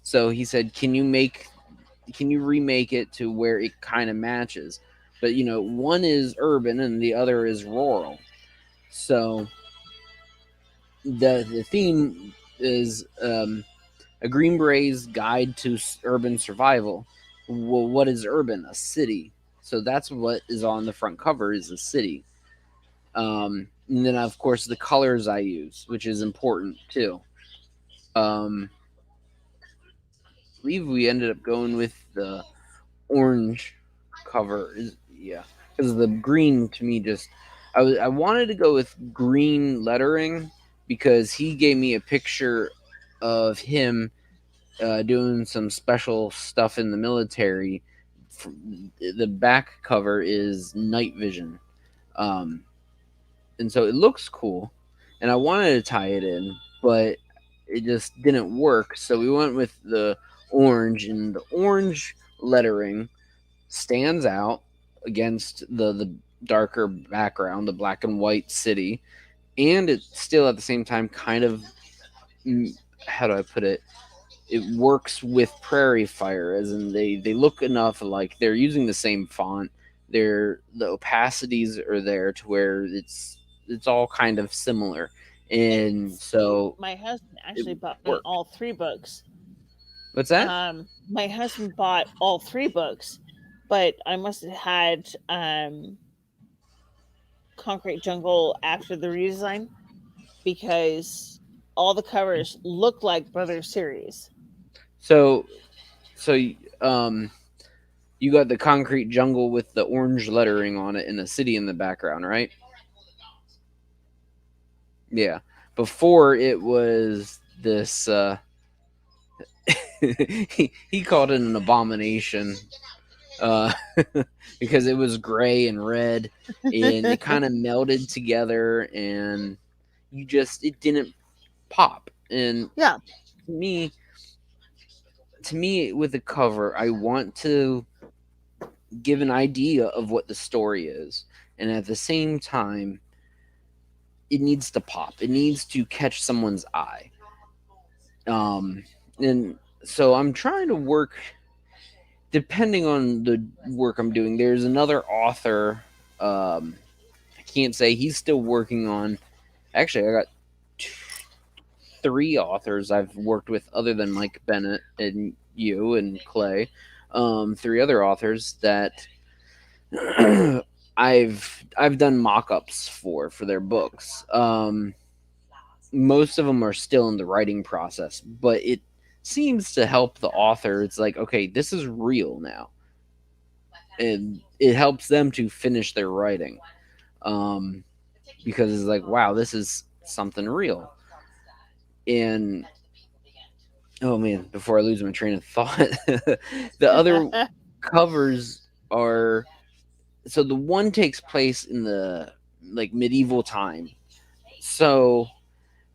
So he said, can you remake it to where it kind of matches? But one is urban and the other is rural. So the theme is a Green Berets guide to urban survival. Well, what is urban? A city. So that's what is on the front cover, is a city. And then of course the colors I use, which is important too. I believe we ended up going with the orange cover. Because the green to me just, I wanted to go with green lettering because he gave me a picture of him doing some special stuff in the military. The back cover is night vision, and so it looks cool, and I wanted to tie it in, but it just didn't work. So we went with the orange, and the orange lettering stands out against the darker background, the black and white city, and it still at the same time kind of, how do I put it? It works with Prairie Fire, as in they look enough like they're using the same font. The opacities are there to where it's all kind of similar, and so My husband actually bought me worked. all 3 books. What's that? My husband bought all 3 books, but I must have had Concrete Jungle after the redesign because all the covers look like Brother series. So you got the Concrete Jungle with the orange lettering on it and a city in the background, right? Yeah. Before it was this he called it an abomination, uh, because it was gray and red and it kind of melded together, and it didn't pop. And Yeah. to me with the cover, I want to give an idea of what the story is, and at the same time it needs to pop, it needs to catch someone's eye. And so I'm trying to work, depending on the work I'm doing. There's another author, I can't say, he's still working on, actually I got 3 authors I've worked with other than Mike Bennett and you and Clay. 3 other authors that I've done mock-ups for their books. Most of them are still in the writing process, but it seems to help the author. It's like, okay, this is real now, and it helps them to finish their writing, because it's like, wow, this is something real. And oh man, before I lose my train of thought, the other covers are, so the one takes place in the like medieval time. So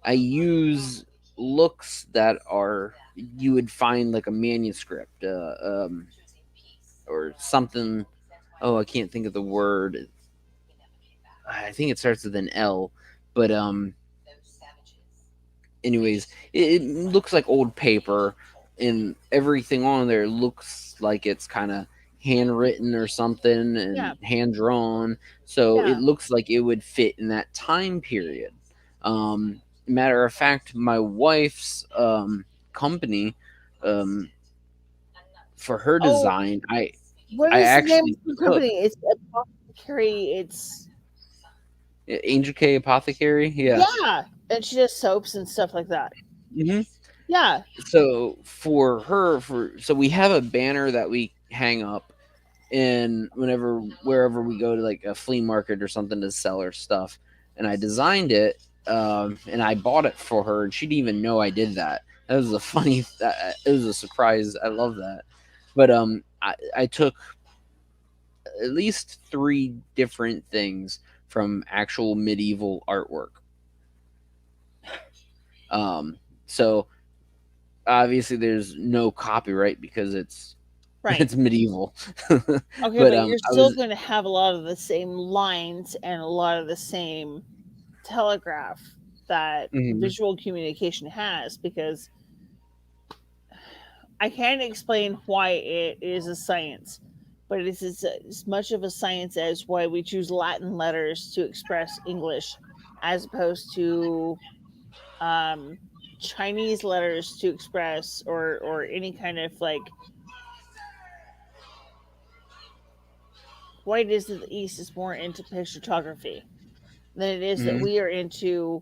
I use looks that are you would find like a manuscript or something. Oh, I can't think of the word. I think it starts with an L, but anyways, it looks like old paper, and everything on there looks like it's kind of handwritten or something Yeah. and hand drawn. So Yeah. it looks like it would fit in that time period. Matter of fact, my wife's company, um, for her Oh, design, what I is the name actually of the took company? It's Apothecary. It's Angel K Apothecary. Yeah. yeah, and she does soaps and stuff like that. hmm Yeah. So for her, so we have a banner that we hang up, and wherever we go to like a flea market or something to sell her stuff, and I designed it, and I bought it for her, and she didn't even know I did that. That was a funny. It was a surprise. I love that. But I took at least 3 different things from actual medieval artwork. So obviously there's no copyright because it's Right. it's medieval. Okay, But but you're I still was going to have a lot of the same lines and a lot of the same telegraph that Mhm. visual communication has, because I can't explain why it is a science, but it is as much of a science as why we choose Latin letters to express English as opposed to um, Chinese letters to express or any kind of like why it is that the East is more into pictography than it is that mhm. we are into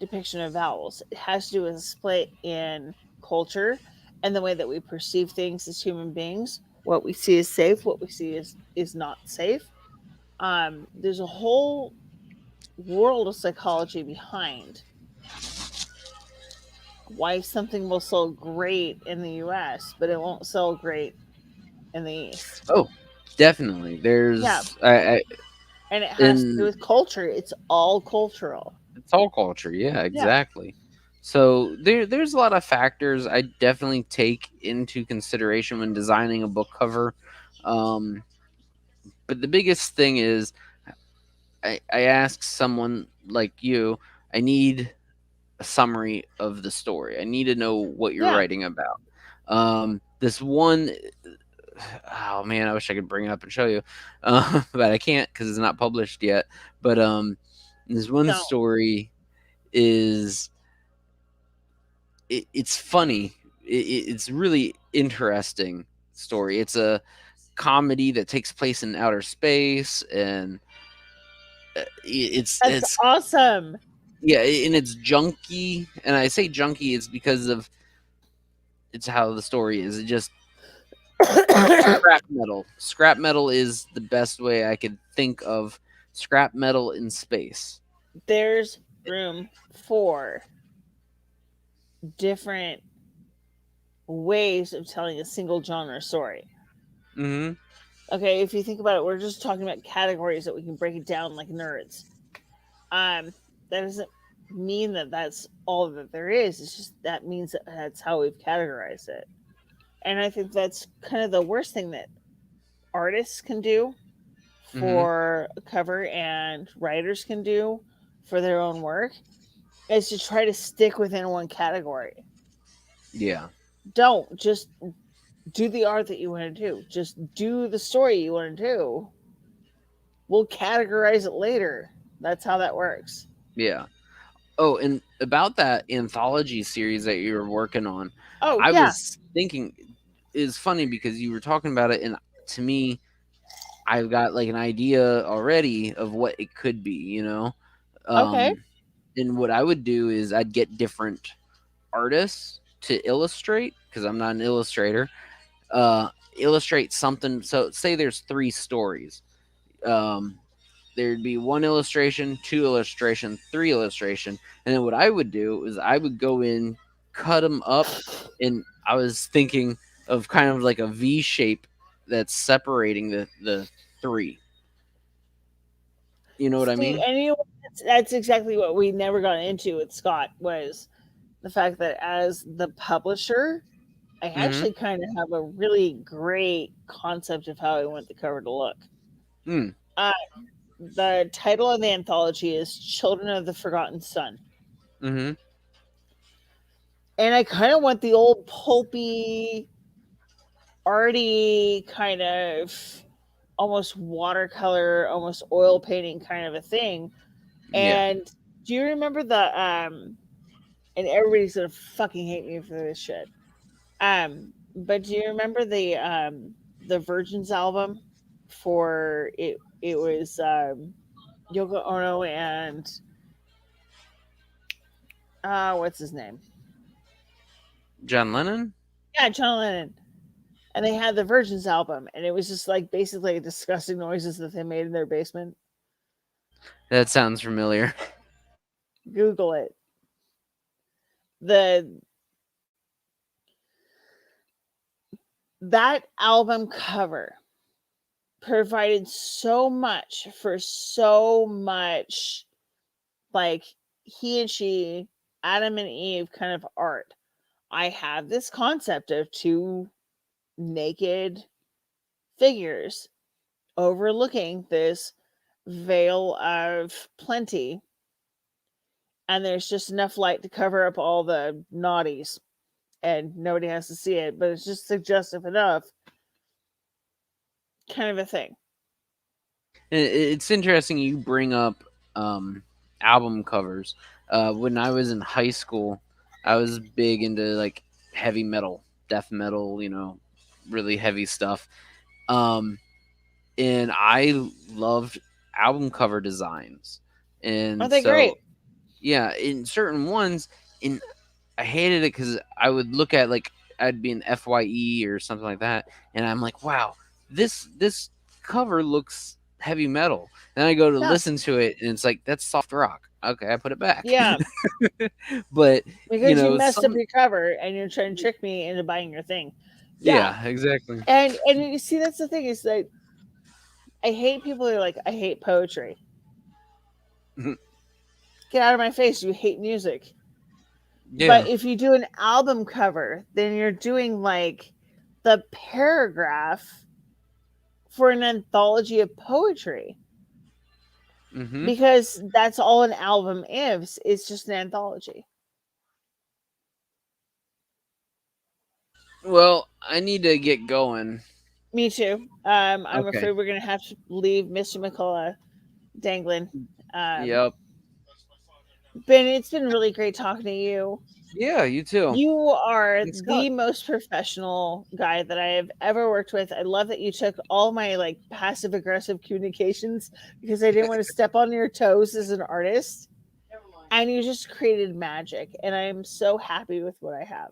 depiction of vowels. It has to do with a split in culture and the way that we perceive things as human beings. What we see is safe, what we see is not safe. There's a whole world of psychology behind why something will sell great in the US, but it won't sell great in the East. Oh, definitely. Yeah, There's and it has to do and with culture. It's all cultural. it's all culture. Yeah, Yeah. exactly. So there's a lot of factors I definitely take into consideration when designing a book cover. Um, but the biggest thing is I ask someone like you, I need a summary of the story. I need to know what you're Yeah. writing about. This one, oh man, I wish I could bring it up and show you, but I can't because it's not published yet. But this one No. story is it's funny. It's really interesting story. It's a comedy that takes place in outer space, and That's it's awesome. yeah, and it's junky. And I say junky, it's because of it's how the story is. It just scrap metal. Scrap metal is the best way I could think of scrap metal in space. There's room for different ways of telling a single genre story. Mm-hmm. Okay, if you think about it, we're just talking about categories that we can break it down like nerds. That doesn't mean that that's all that there is. It's just that means that that's how we've categorized it. And I think that's kind of the worst thing that artists can do Mm-hmm. for a cover and writers can do for their own work is to try to stick within one category. Yeah. Don't just do the art that you want to do. Just do the story you want to do. We'll categorize it later. That's how that works. Yeah. Oh, and about that anthology series that you were working on, Oh, I yeah. was thinking it's funny because you were talking about it, and to me, I've got like an idea already of what it could be, you know? Okay. And what I would do is I'd get different artists to illustrate because I'm not an illustrator. Illustrate something. So say there's 3 stories. Um, there'd be 1 illustration, 2 illustration, 3 illustration, and then what I would do is I would go in, cut them up, and I was thinking of kind of like a V shape that's separating the 3. You know what I See, mean? and you know, that's exactly what we never got into with Scott was the fact that as the publisher, I actually kind of have a really great concept of how I want the cover to look. Mm. The title of the anthology is Children of the Forgotten Sun. Mm-hmm. And I kind of want the old pulpy, arty kind of almost watercolor, almost oil painting kind of a thing. Yeah. And do you remember the and everybody's gonna fucking hate me for this shit. But do you remember the Virgins album for it? It was Yoko Ono and what's his name? John Lennon? Yeah, John Lennon. And they had the Virgins album, and it was just like basically disgusting noises that they made in their basement. That sounds familiar. Google it. That album cover provided so much for so much, like he and she, Adam and Eve kind of art. I have this concept of two naked figures overlooking this veil of plenty, and there's just enough light to cover up all the naughties, and nobody has to see it, but it's just suggestive enough, kind of a thing. It's interesting you bring up album covers. When I was in high school, I was big into like heavy metal, death metal, really heavy stuff. And I loved album cover designs. And Aren't they great? Yeah, in certain ones, I hated it because I would look at like I'd be an FYE or something like that, and I'm like, wow, this cover looks heavy metal. Then I go to listen to it, and it's like that's soft rock. Okay, I put it back. Yeah, but because you messed up your cover and you're trying to trick me into buying your thing. Yeah, exactly. And you see, that's the thing is that I hate people who are like, I hate poetry. Get out of my face! You hate music. Yeah. But if you do an album cover, then you're doing like the paragraph for an anthology of poetry. Mm-hmm. Because that's all an album is. It's just an anthology. Well, I need to get going. Me too. I'm afraid we're going to have to leave Mr. McCullough dangling. Yep. Ben, it's been really great talking to you. Yeah, you too. You are the most professional guy that I have ever worked with. I love that you took all my like passive aggressive communications because I didn't want to step on your toes as an artist. And you just created magic. And I'm so happy with what I have.